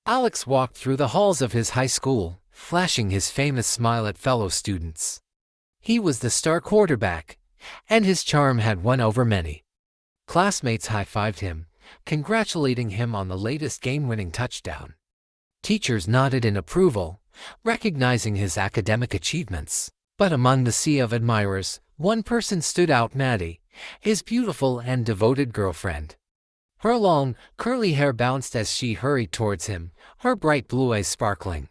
Alex walked through the halls of his high school, flashing his famous smile at fellow students. He was the star quarterback, and his charm had won over many. Classmates high-fived him, congratulating him on the latest game-winning touchdown. Teachers nodded in approval, recognizing his academic achievements. But among the sea of admirers, one person stood out: Maddie, his beautiful and devoted girlfriend. Her long, curly hair bounced as she hurried towards him, her bright blue eyes sparkling.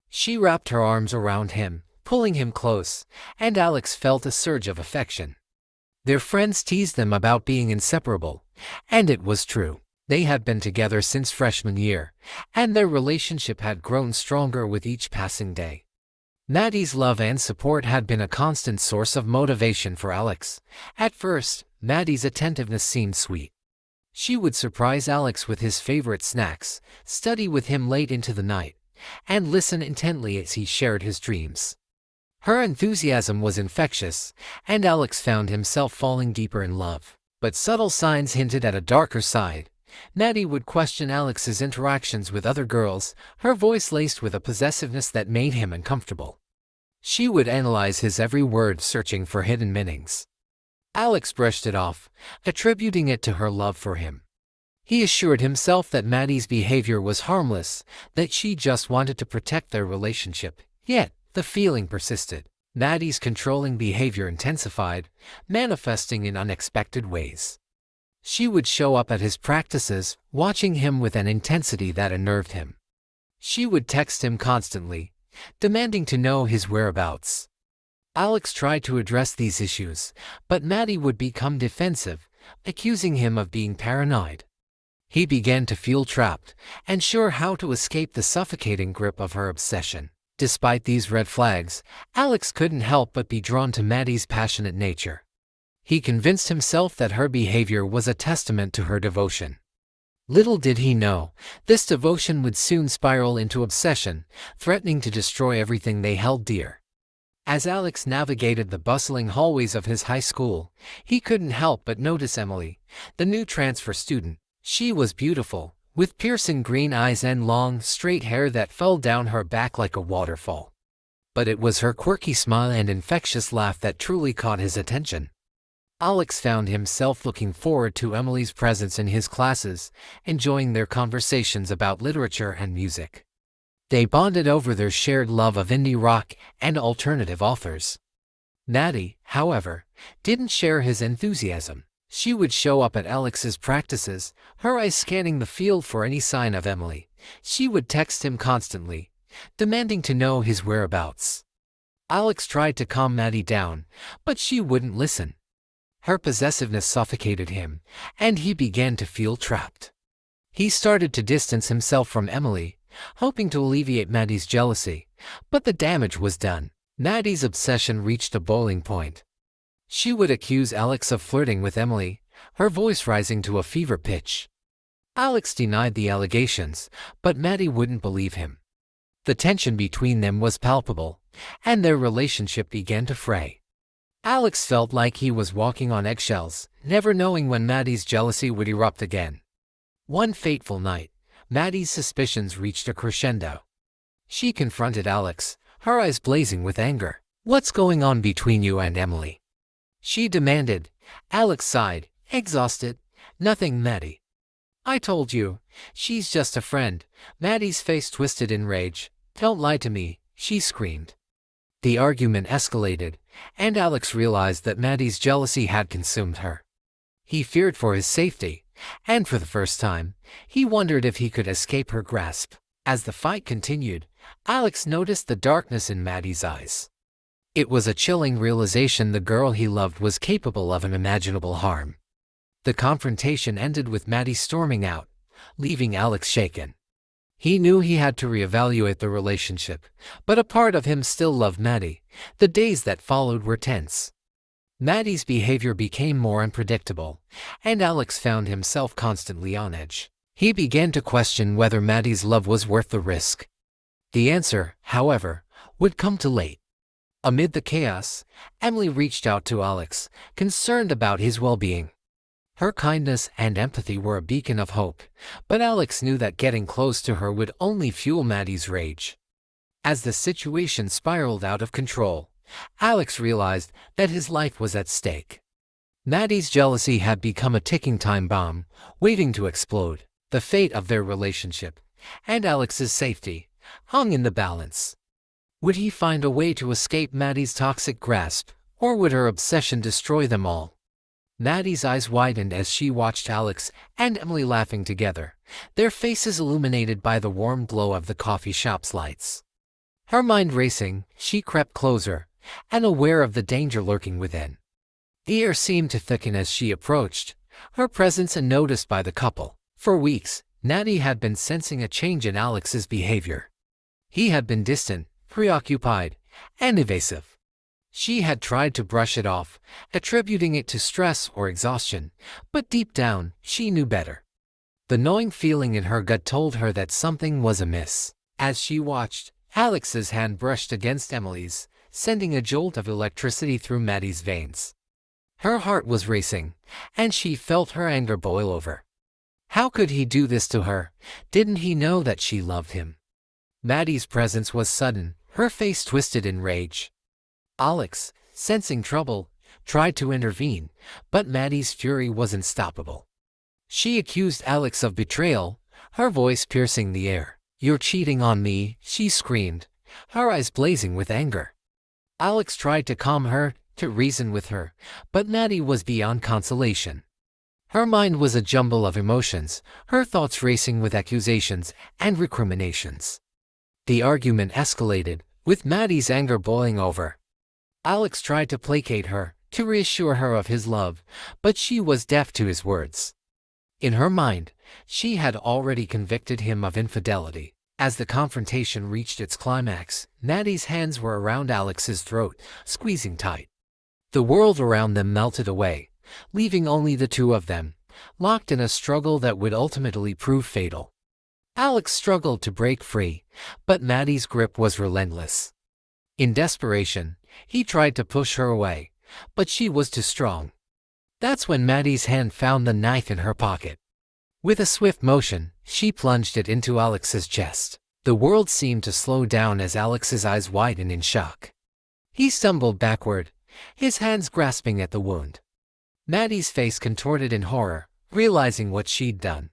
She wrapped her arms around him, pulling him close, and Alex felt a surge of affection. Their friends teased them about being inseparable, and it was true. They had been together since freshman year, and their relationship had grown stronger with each passing day. Maddie's love and support had been a constant source of motivation for Alex. At first, Maddie's attentiveness seemed sweet. She would surprise Alex with his favorite snacks, study with him late into the night, and listen intently as he shared his dreams. Her enthusiasm was infectious, and Alex found himself falling deeper in love. But subtle signs hinted at a darker side. Maddie would question Alex's interactions with other girls, her voice laced with a possessiveness that made him uncomfortable. She would analyze his every word, searching for hidden meanings. Alex brushed it off, attributing it to her love for him. He assured himself that Maddie's behavior was harmless, that she just wanted to protect their relationship. Yet, the feeling persisted. Maddie's controlling behavior intensified, manifesting in unexpected ways. She would show up at his practices, watching him with an intensity that unnerved him. She would text him constantly, demanding to know his whereabouts. Alex tried to address these issues, but Maddie would become defensive, accusing him of being paranoid. He began to feel trapped, unsure how to escape the suffocating grip of her obsession. Despite these red flags, Alex couldn't help but be drawn to Maddie's passionate nature. He convinced himself that her behavior was a testament to her devotion. Little did he know, this devotion would soon spiral into obsession, threatening to destroy everything they held dear. As Alex navigated the bustling hallways of his high school, he couldn't help but notice Emily, the new transfer student. She was beautiful, with piercing green eyes and long, straight hair that fell down her back like a waterfall. But it was her quirky smile and infectious laugh that truly caught his attention. Alex found himself looking forward to Emily's presence in his classes, enjoying their conversations about literature and music. They bonded over their shared love of indie rock and alternative authors. Maddie, however, didn't share his enthusiasm. She would show up at Alex's practices, her eyes scanning the field for any sign of Emily. She would text him constantly, demanding to know his whereabouts. Alex tried to calm Maddie down, but she wouldn't listen. Her possessiveness suffocated him, and he began to feel trapped. He started to distance himself from Emily, hoping to alleviate Maddie's jealousy, but the damage was done. Maddie's obsession reached a boiling point. She would accuse Alex of flirting with Emily, her voice rising to a fever pitch. Alex denied the allegations, but Maddie wouldn't believe him. The tension between them was palpable, and their relationship began to fray. Alex felt like he was walking on eggshells, never knowing when Maddie's jealousy would erupt again. One fateful night, Maddie's suspicions reached a crescendo. She confronted Alex, her eyes blazing with anger. "What's going on between you and Emily?" she demanded. Alex sighed, exhausted. "Nothing, Maddie. I told you, she's just a friend." Maddie's face twisted in rage. "Don't lie to me," she screamed. The argument escalated, and Alex realized that Maddie's jealousy had consumed her. He feared for his safety, and for the first time, he wondered if he could escape her grasp. As the fight continued, Alex noticed the darkness in Maddie's eyes. It was a chilling realization the girl he loved was capable of unimaginable harm. The confrontation ended with Maddie storming out, leaving Alex shaken. He knew he had to reevaluate the relationship, but a part of him still loved Maddie. The days that followed were tense. Maddie's behavior became more unpredictable, and Alex found himself constantly on edge. He began to question whether Maddie's love was worth the risk. The answer, however, would come too late. Amid the chaos, Emily reached out to Alex, concerned about his well-being. Her kindness and empathy were a beacon of hope, but Alex knew that getting close to her would only fuel Maddie's rage. As the situation spiraled out of control, Alex realized that his life was at stake. Maddie's jealousy had become a ticking time bomb, waiting to explode. The fate of their relationship, and Alex's safety, hung in the balance. Would he find a way to escape Maddie's toxic grasp, or would her obsession destroy them all? Maddie's eyes widened as she watched Alex and Emily laughing together, their faces illuminated by the warm glow of the coffee shop's lights. Her mind racing, she crept closer, and aware of the danger lurking within. The air seemed to thicken as she approached, her presence unnoticed by the couple. For weeks, Maddie had been sensing a change in Alex's behavior. He had been distant, preoccupied, and evasive. She had tried to brush it off, attributing it to stress or exhaustion, but deep down, she knew better. The gnawing feeling in her gut told her that something was amiss. As she watched, Alex's hand brushed against Emily's, sending a jolt of electricity through Maddie's veins. Her heart was racing, and she felt her anger boil over. How could he do this to her? Didn't he know that she loved him? Maddie's presence was sudden, her face twisted in rage. Alex, sensing trouble, tried to intervene, but Maddie's fury was unstoppable. She accused Alex of betrayal, her voice piercing the air. "You're cheating on me," she screamed, her eyes blazing with anger. Alex tried to calm her, to reason with her, but Maddie was beyond consolation. Her mind was a jumble of emotions, her thoughts racing with accusations and recriminations. The argument escalated, with Maddie's anger boiling over. Alex tried to placate her, to reassure her of his love, but she was deaf to his words. In her mind, she had already convicted him of infidelity. As the confrontation reached its climax, Maddie's hands were around Alex's throat, squeezing tight. The world around them melted away, leaving only the two of them, locked in a struggle that would ultimately prove fatal. Alex struggled to break free, but Maddie's grip was relentless. In desperation, he tried to push her away, but she was too strong. That's when Maddie's hand found the knife in her pocket. With a swift motion, she plunged it into Alex's chest. The world seemed to slow down as Alex's eyes widened in shock. He stumbled backward, his hands grasping at the wound. Maddie's face contorted in horror, realizing what she'd done.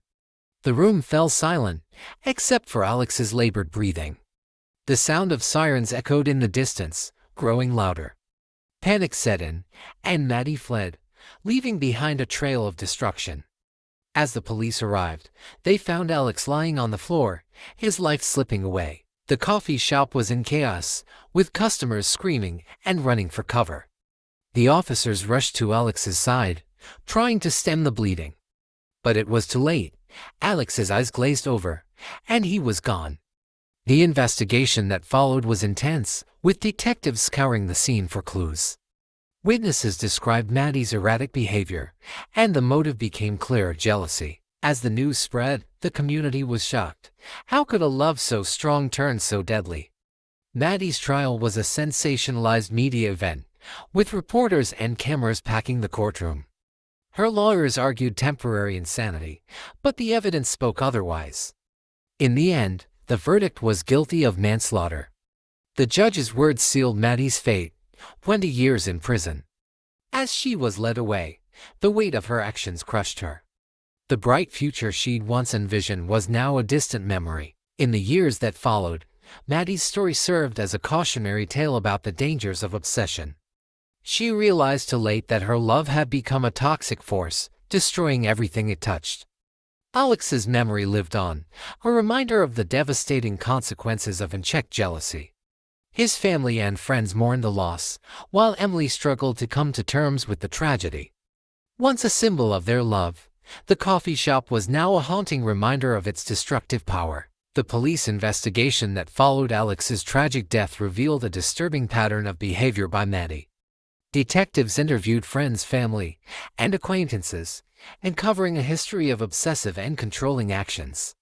The room fell silent, except for Alex's labored breathing. The sound of sirens echoed in the distance, growing louder. Panic set in, and Maddie fled, leaving behind a trail of destruction. As the police arrived, they found Alex lying on the floor, his life slipping away. The coffee shop was in chaos, with customers screaming and running for cover. The officers rushed to Alex's side, trying to stem the bleeding. But it was too late. Alex's eyes glazed over, and he was gone. The investigation that followed was intense, with detectives scouring the scene for clues. Witnesses described Maddie's erratic behavior, and the motive became clear: jealousy. As the news spread, the community was shocked. How could a love so strong turn so deadly? Maddie's trial was a sensationalized media event, with reporters and cameras packing the courtroom. Her lawyers argued temporary insanity, but the evidence spoke otherwise. In the end, the verdict was guilty of manslaughter. The judge's words sealed Maddie's fate, 20 years in prison. As she was led away, the weight of her actions crushed her. The bright future she'd once envisioned was now a distant memory. In the years that followed, Maddie's story served as a cautionary tale about the dangers of obsession. She realized too late that her love had become a toxic force, destroying everything it touched. Alex's memory lived on, a reminder of the devastating consequences of unchecked jealousy. His family and friends mourned the loss, while Emily struggled to come to terms with the tragedy. Once a symbol of their love, the coffee shop was now a haunting reminder of its destructive power. The police investigation that followed Alex's tragic death revealed a disturbing pattern of behavior by Maddie. Detectives interviewed friends, family, and acquaintances, uncovering a history of obsessive and controlling actions.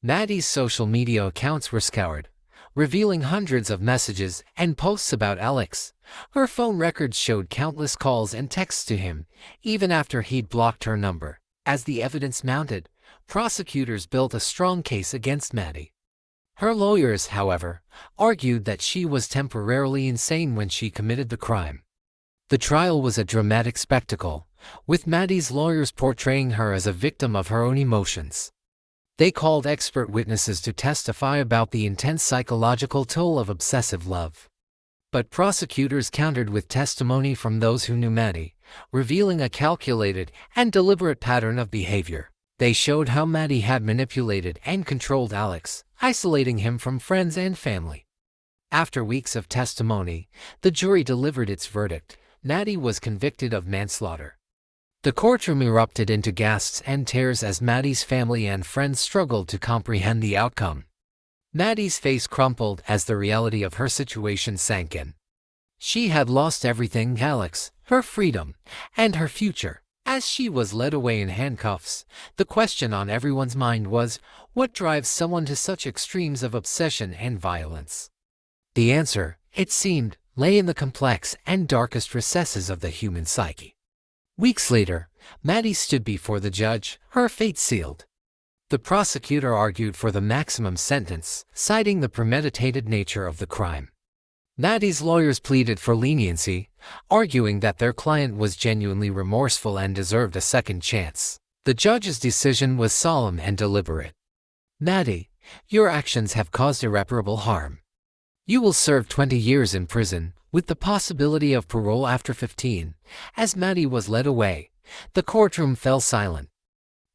Maddie's social media accounts were scoured, revealing hundreds of messages and posts about Alex. Her phone records showed countless calls and texts to him, even after he'd blocked her number. As the evidence mounted, prosecutors built a strong case against Maddie. Her lawyers, however, argued that she was temporarily insane when she committed the crime. The trial was a dramatic spectacle, with Maddie's lawyers portraying her as a victim of her own emotions. They called expert witnesses to testify about the intense psychological toll of obsessive love. But prosecutors countered with testimony from those who knew Maddie, revealing a calculated and deliberate pattern of behavior. They showed how Maddie had manipulated and controlled Alex, isolating him from friends and family. After weeks of testimony, the jury delivered its verdict. Maddie was convicted of manslaughter. The courtroom erupted into gasps and tears as Maddie's family and friends struggled to comprehend the outcome. Maddie's face crumpled as the reality of her situation sank in. She had lost everything: Alex, her freedom, and her future. As she was led away in handcuffs, the question on everyone's mind was, what drives someone to such extremes of obsession and violence? The answer, it seemed, lay in the complex and darkest recesses of the human psyche. Weeks later, Maddie stood before the judge, her fate sealed. The prosecutor argued for the maximum sentence, citing the premeditated nature of the crime. Maddie's lawyers pleaded for leniency, arguing that their client was genuinely remorseful and deserved a second chance. The judge's decision was solemn and deliberate. Maddie, your actions have caused irreparable harm. You will serve 20 years in prison, with the possibility of parole after 15. As Maddie was led away, the courtroom fell silent.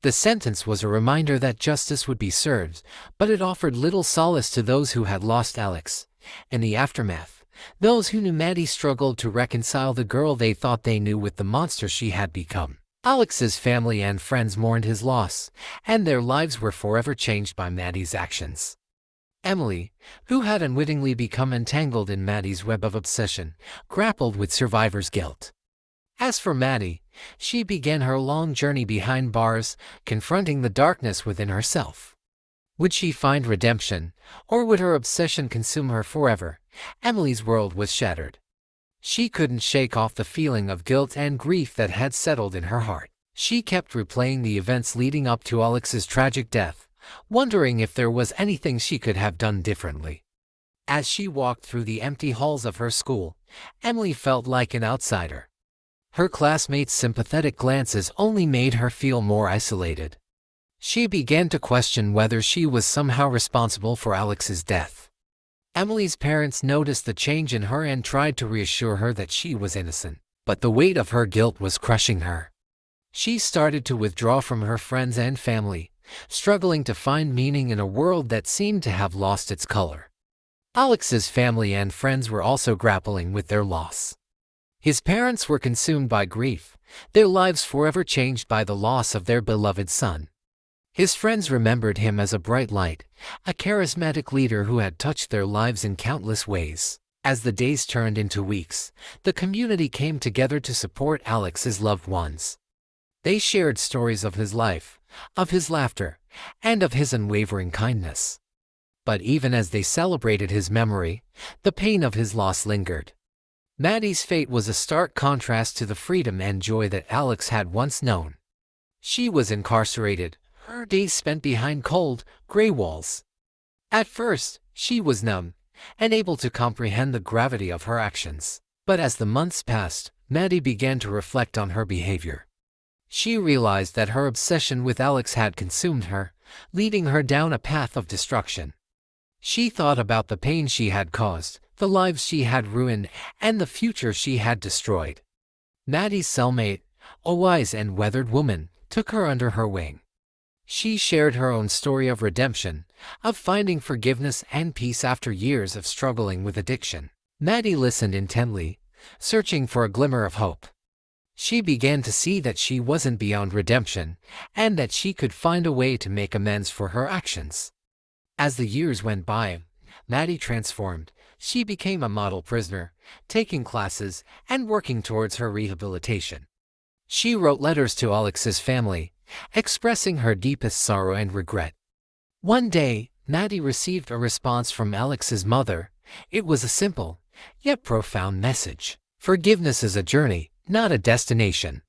The sentence was a reminder that justice would be served, but it offered little solace to those who had lost Alex. In the aftermath, those who knew Maddie struggled to reconcile the girl they thought they knew with the monster she had become. Alex's family and friends mourned his loss, and their lives were forever changed by Maddie's actions. Emily, who had unwittingly become entangled in Maddie's web of obsession, grappled with survivor's guilt. As for Maddie, she began her long journey behind bars, confronting the darkness within herself. Would she find redemption, or would her obsession consume her forever? Emily's world was shattered. She couldn't shake off the feeling of guilt and grief that had settled in her heart. She kept replaying the events leading up to Alex's tragic death, wondering if there was anything she could have done differently. As she walked through the empty halls of her school, Emily felt like an outsider. Her classmates' sympathetic glances only made her feel more isolated. She began to question whether she was somehow responsible for Alex's death. Emily's parents noticed the change in her and tried to reassure her that she was innocent, but the weight of her guilt was crushing her. She started to withdraw from her friends and family, struggling to find meaning in a world that seemed to have lost its color. Alex's family and friends were also grappling with their loss. His parents were consumed by grief, their lives forever changed by the loss of their beloved son. His friends remembered him as a bright light, a charismatic leader who had touched their lives in countless ways. As the days turned into weeks, the community came together to support Alex's loved ones. They shared stories of his life, of his laughter, and of his unwavering kindness. But even as they celebrated his memory, the pain of his loss lingered. Maddie's fate was a stark contrast to the freedom and joy that Alex had once known. She was incarcerated, her days spent behind cold, gray walls. At first, she was numb, unable to comprehend the gravity of her actions. But as the months passed, Maddie began to reflect on her behavior. She realized that her obsession with Alex had consumed her, leading her down a path of destruction. She thought about the pain she had caused, the lives she had ruined, and the future she had destroyed. Maddie's cellmate, a wise and weathered woman, took her under her wing. She shared her own story of redemption, of finding forgiveness and peace after years of struggling with addiction. Maddie listened intently, searching for a glimmer of hope. She began to see that she wasn't beyond redemption, and that she could find a way to make amends for her actions. As the years went by, Maddie transformed. She became a model prisoner, taking classes and working towards her rehabilitation. She wrote letters to Alex's family, expressing her deepest sorrow and regret. One day, Maddie received a response from Alex's mother. It was a simple, yet profound message. Forgiveness is a journey, not a destination.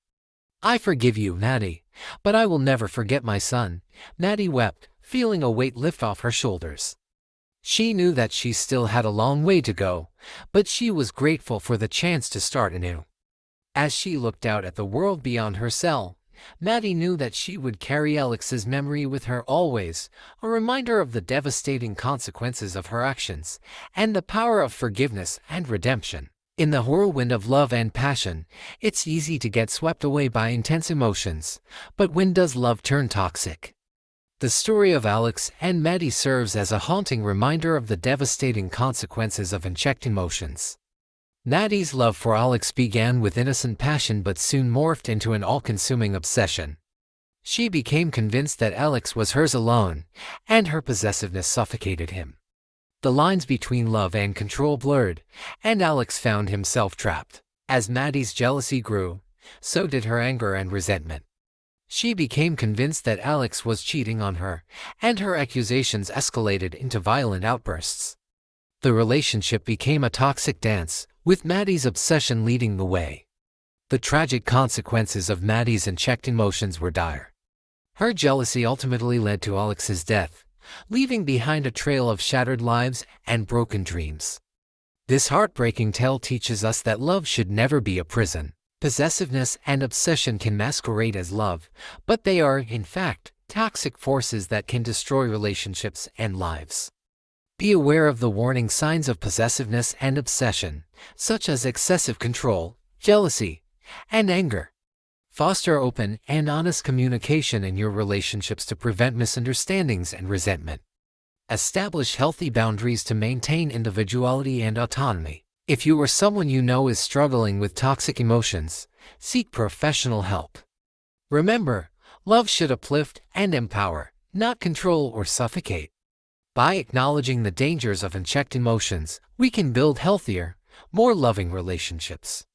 I forgive you, Maddie, but I will never forget my son. Maddie wept, feeling a weight lift off her shoulders. She knew that she still had a long way to go, but she was grateful for the chance to start anew. As she looked out at the world beyond her cell, Maddie knew that she would carry Alex's memory with her always, a reminder of the devastating consequences of her actions, and the power of forgiveness and redemption. In the whirlwind of love and passion, it's easy to get swept away by intense emotions, but when does love turn toxic? The story of Alex and Maddie serves as a haunting reminder of the devastating consequences of unchecked emotions. Maddie's love for Alex began with innocent passion but soon morphed into an all-consuming obsession. She became convinced that Alex was hers alone, and her possessiveness suffocated him. The lines between love and control blurred, and Alex found himself trapped. As Maddie's jealousy grew, so did her anger and resentment. She became convinced that Alex was cheating on her, and her accusations escalated into violent outbursts. The relationship became a toxic dance, with Maddie's obsession leading the way. The tragic consequences of Maddie's unchecked emotions were dire. Her jealousy ultimately led to Alex's death, leaving behind a trail of shattered lives and broken dreams. This heartbreaking tale teaches us that love should never be a prison. Possessiveness and obsession can masquerade as love, but they are, in fact, toxic forces that can destroy relationships and lives. Be aware of the warning signs of possessiveness and obsession, such as excessive control, jealousy, and anger. Foster open and honest communication in your relationships to prevent misunderstandings and resentment. Establish healthy boundaries to maintain individuality and autonomy. If you or someone you know is struggling with toxic emotions, seek professional help. Remember, love should uplift and empower, not control or suffocate. By acknowledging the dangers of unchecked emotions, we can build healthier, more loving relationships.